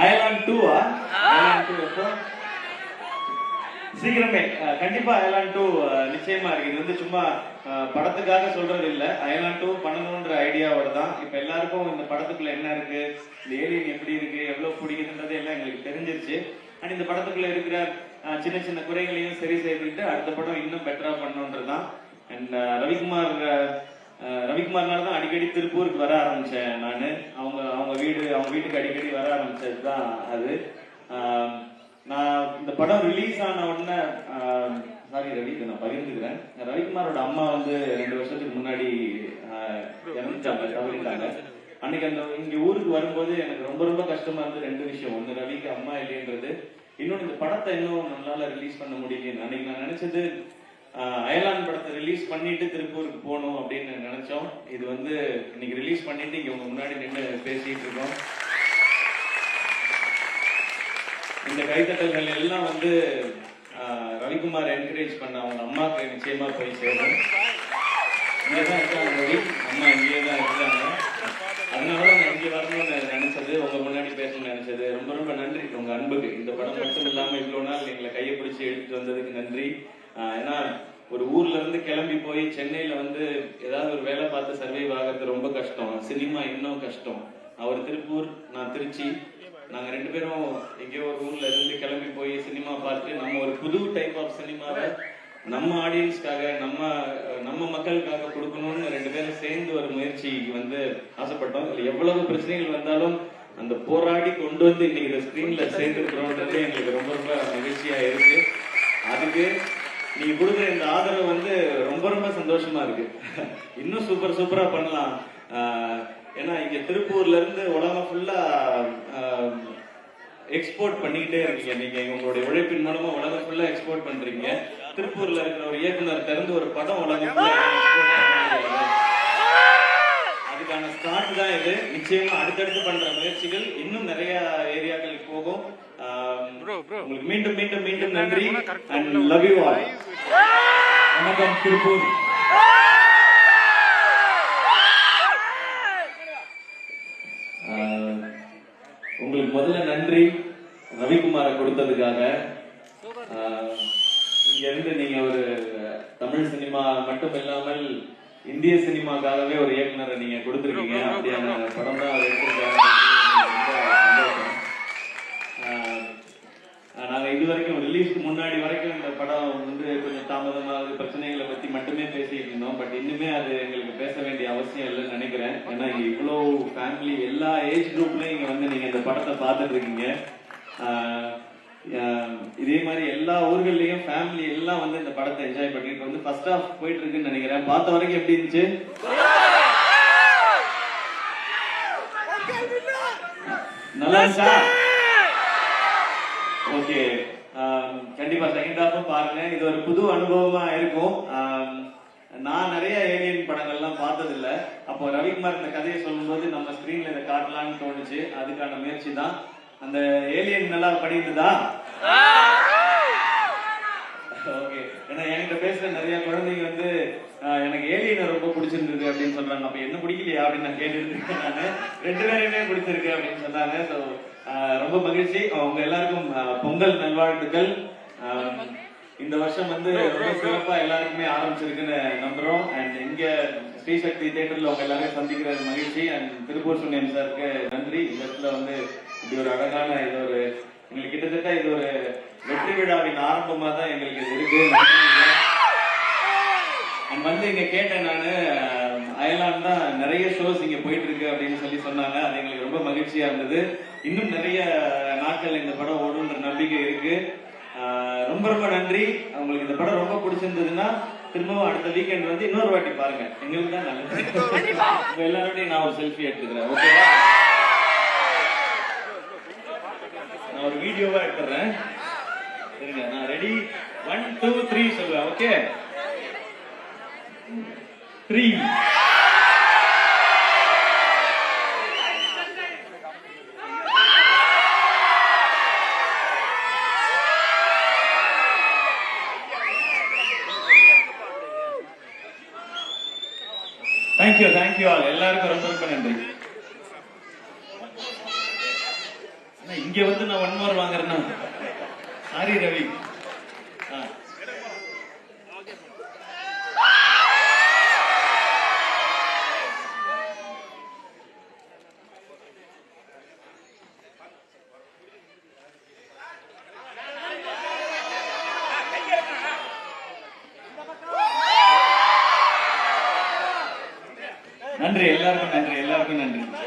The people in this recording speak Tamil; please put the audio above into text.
அயலான் 2 அயலான் 2 எப்போ சீக்கிரமே கண்டிப்பா அயலான் 2 நிச்சயமா இருக்கு. இது வந்து சும்மா படத்துக்காக சொல்றது இல்ல, அயலான் 2 பண்ணணும்ன்ற ஐடியாவோட தான். இப்ப எல்லாருக்கும் இந்த படத்துக்குள்ள என்ன இருக்கு, இந்த ஏலியன் எப்படி இருக்கு, எவ்வளவு பிடிக்குதுன்றது எல்லாம் எங்களுக்கு தெரிஞ்சிருச்சு. அண்ட் இந்த படத்துக்குள்ள இருக்கிற சின்ன சின்ன குறைகளையும் சரி செய்துட்டு அடுத்த படம் இன்னும் பெட்டரா பண்ணணுன்றதுதான். அண்ட் ரவிக்குமார்னால தான் அடிக்கடி திருப்பூருக்கு வர ஆரம்பிச்சேன் நான். அவங்க வீட்டுக்கு அடிக்கடி வர ஆரம்பிச்சதுதான் அது. நான் இந்த படம் ரிலீஸ் ஆன உடனே சாரி ரவிக்கு நான் பகிர்ந்துக்கிறேன். ரவிக்குமாரோட அம்மா வந்து 2 வருஷத்துக்கு முன்னாடி தவறிட்டாங்க. அன்னைக்கு அந்த இங்க ஊருக்கு வரும்போது எனக்கு ரொம்ப ரொம்ப கஷ்டமா இருந்தது 2 விஷயம். ஒண்ணு ரவிக்கு அம்மா இல்லைன்றது, இன்னொன்று இந்த படத்தை இன்னும் நம்மளால ரிலீஸ் பண்ண முடியல. அன்னைக்கு நான் நினைச்சது அயலான் படத்தை ரிலீஸ் பண்ணிட்டு திருப்பூருக்கு போகணும் அப்படின்னு நினைச்சோம். இது வந்து இன்னைக்கு ரிலீஸ் பண்ணிட்டு இங்க உங்க முன்னாடி நின்று பேசிட்டு இருக்கோம். இந்த கைத்தட்டல்கள் எல்லாம் வந்து ரவிக்குமார் என்கரேஜ் பண்ண அவங்க அம்மாவுக்கு நிச்சயமா போய் சேரும். இங்கதான் இருக்காங்க ரவி அம்மா, இங்கேயே தான் இருக்காங்க. அதனாலதான் நான் இங்கே வரணும்னு நினைச்சது, உங்க முன்னாடி பேசணும்னு நினைச்சது. ரொம்ப ரொம்ப நன்றி உங்க அன்புக்கு. இந்த படம் மட்டும் இல்லாம இவ்வளவு நாள் எங்களை கையை பிடிச்சி எடுத்துட்டு வந்ததுக்கு நன்றி. ஏன்னா ஒரு ஊர்ல இருந்து கிளம்பி போய் சென்னையில வந்து ஏதாவது ஒரு வேலை பார்த்து சர்வைவ் ஆகிறது ரொம்ப கஷ்டம். சினிமா இன்னும் கஷ்டம். அவர் திருப்பூர், நான் திருச்சி. நாங்க 2 பேரும் எங்கேயோ ஒரு ஊர்ல இருந்து கிளம்பி போய் சினிமா பார்த்து நம்ம ஒரு புது டைப் ஆஃப் சினிமாவை நம்ம ஆடியன்ஸ்க்காக நம்ம மக்களுக்காக கொடுக்கணும்னு 2 பேரும் சேர்ந்து ஒரு முயற்சி வந்து ஆசைப்பட்டோம். இதுல எவ்வளவு பிரச்சனைகள் வந்தாலும் அந்த போராடி கொண்டு வந்து இன்னைக்கு ஸ்கிரீன்ல சேர்ந்துருக்கிறோன்றது எங்களுக்கு ரொம்ப ரொம்ப மகிழ்ச்சியா இருக்கு. அதுக்கு நீங்க கொடுக்குற இந்த ஆதரவு வந்து ரொம்ப ரொம்ப சந்தோஷமா இருக்கு. இன்னும் சூப்பரா பண்ணலாம். ஏன்னா இங்க திருப்பூர்ல இருந்து உலகம் ஃபுல்லா எக்ஸ்போர்ட் பண்ணிக்கிட்டே இருக்கீங்க. நீங்க உங்களுடைய உழைப்பின் மூலமா உலகம் ஃபுல்லா எக்ஸ்போர்ட் பண்றீங்க. திருப்பூர்ல இருக்கிற ஒரு இயக்குனர் திறந்து ஒரு படம் உலகம் அதுக்கான ஸ்டார்ட் தான் இது. நிச்சயமா அடுத்தடுத்து பண்ற முயற்சிகள் இன்னும் நிறைய ஏரியாக்களுக்கு போகும். உங்களுக்கு மீண்டும் மீண்டும் மீண்டும் நன்றி. And love you all. வணக்கம் திருப்பூர். உங்களுக்கு முதல்ல நன்றி ரவிக்குமாரை கொடுத்ததுக்காக. இங்க இருந்து நீங்க ஒரு தமிழ் சினிமா மட்டும் இல்லாமல் இந்திய சினிமாக்காகவே ஒரு இயக்குனரை நீங்க கொடுத்துருக்கீங்க. அப்படியான படம் தான் அவர் எடுத்திருக்காங்க. நாங்க இது வரைக்கும் ரிலீஸ்க்கு முன்னாடி வரைக்கும் இந்த படம் வந்து கொஞ்சம் தாமதமாக பிரச்சனைகளை பத்தி மட்டுமே பேசிட்டு இருந்தோம். பட் இன்னுமே அது எங்களுக்கு பேச வேண்டிய அவசியம் இல்லைன்னு நினைக்கிறேன். ஏன்னா இங்க இவ்வளவு ஃபேமிலி எல்லா ஏஜ் குரூப்லயும் இங்க வந்து நீங்க இந்த படத்தை பார்த்துட்டு இருக்கீங்க. இதே மாதிரி எல்லா ஊர்கள்லயும் ஃபேமிலி எல்லாம் வந்து இந்த படத்தை என்ஜாய் பண்ணிட்டு வந்து ஃபர்ஸ்ட் ஹாஃப் போயிட்டு இருக்குன்னு நினைக்கிறேன். பார்த்த வரைக்கும் எப்படி இருந்துச்சு? நல்லா இருந்துச்சா? ஓகே, கண்டிப்பா செகண்ட் ஹாஃபும் பாருங்க. இது ஒரு புது அனுபவமா இருக்கும். நான் நிறைய ஏலியன் படங்கள்லாம் பார்த்தது இல்ல. அப்போ ரவிக்குமார் இந்த கதையை சொல்லும்போது நம்ம ஸ்கிரீன்ல இதை காட்டலாம்னு தோணுச்சு. அதுக்கான முயற்சி தான். அந்த ஏலியன் நல்லா பண்ணிட்டுதா? ஓகே. ஏன்னா என்கிட்ட பேசுற நிறைய குழந்தைங்க வந்து எனக்கு ஏலியனை ரொம்ப பிடிச்சிருந்தது அப்படின்னு சொல்றாங்க. அப்ப என்ன பிடிக்கலையா அப்படின்னு நான் கேட்டுருக்கேன். நான் 2 பேரையுமே பிடிச்சிருக்கு அப்படின்னு சொன்னாங்க. ஸோ ரொம்ப மகிழ்ச்சி. உங்க எல்லாருக்கும் பொங்கல் நல்வாழ்த்துக்கள். இந்த வருஷம் வந்து ரொம்ப சிறப்பா எல்லாருக்குமே ஆரம்பிச்சிருக்குன்னு நம்புறோம். அண்ட் இங்க ஸ்ரீசக்தி தியேட்டர்ல உங்க எல்லாரையும் சந்திக்கிறது மகிழ்ச்சி. அண்ட் திருப்பூர் சுனியம் சாருக்கு நன்றி. இந்த இடத்துல வந்து இப்படி ஒரு அழகான இது ஒரு எங்களுக்கு கிட்டத்தட்ட இது ஒரு வெற்றி விழாவின் ஆரம்பமா தான் எங்களுக்கு இது இருக்கு. வந்து இங்க கேட்டேன் நானு, அயலான் தான் நிறைய ஷோஸ் இங்க போயிட்டு இருக்கு அப்படின்னு சொன்னாங்க. அது எங்களுக்கு ரொம்ப மகிழ்ச்சியா இருந்தது. இன்னும் நிறைய நாட்கள் இந்த படம் ஓடுன்ற நம்பிக்கை இருக்கு. ரொம்ப ரொம்ப நன்றி. உங்களுக்கு இந்த படம் ரொம்ப பிடிச்சிருந்ததுன்னா திரும்பவும் அடுத்த வீக்கெண்ட் வந்து இன்னொரு வாட்டி பாருங்க. எங்களுக்கு தான் நல்லது. எல்லாரோடையும் நான் ஒரு செல்ஃபி எடுத்துக்கிறேன். ஓகேவா? நான் ஒரு வீடியோவா எடுத்துறேன். சரிங்க, நான் ரெடி 1 2 3 சொல்லுவேன். ஓகே, 3. Thank you all. எல்லாருக்கும் ரொம்ப ரொம்ப நன்றி. இங்க வந்து நான் 1 more வாங்குறேன்னா சாரி ரவி. நன்றி எல்லாருக்கும் நன்றி.